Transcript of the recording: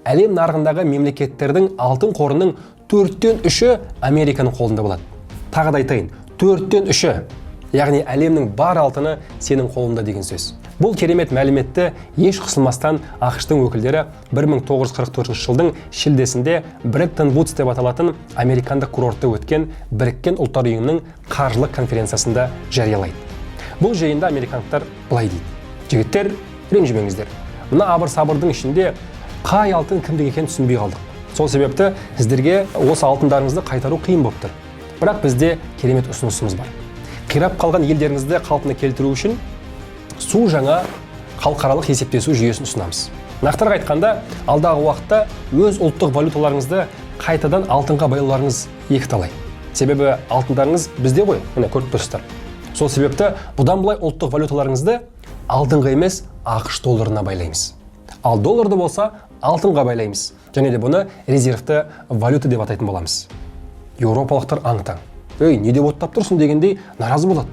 Әлем нарығындағы мемлекеттердің алтын қорының 4-тен 3-і Американың қолында болады. Тағы да айтайын, 4-тен 3-і, яғни әлемнің бар алтыны сенің қолында деген сөз. Бұл керемет мәліметті еш қысылмастан ақш-тың өкілдері 1944 жылдың шілдесінде Бреттон Вудс деп аталатын американдық курортта өткен Біріккен ұлттар ұйымының қаржылық конференциясында жариялайды. Бұл жиында американдықтар былай дейді: жігіттер, ренжімеңіздер. Мына абыр-сабырдың ішінде қай алтын кімдікі екенін түсінбей қалдық. Сол себепті сіздерге осы алтындарыңызды қайтару қиын болып тұр. Бірақ бізде керемет ұсынысымыз бар. Қирап қалған елдеріңізді қалпына келтіру үшін су жаңа халықаралық есептесу жүйесін ұсынамыз. Нақтырақ айтқанда, алдағы уақытта өз ұлттық валюталарыңызды қайтадан алтынға байларыңыз екіталай. Себебі алтындарыңыз бізде ғой, міне көріп тұрсыздар. Сол себепті бұдан былай ұлттық валюталарыңызды алтынға емес, ақш долларына байлаймыз. Ал долларды болса алтынға байлаймыз. Және де бұны резервті валюта деп атайтын боламыз. Еуропалықтар аң-таң. Ей, не деп оттап тұрсың дегендей наразы болады.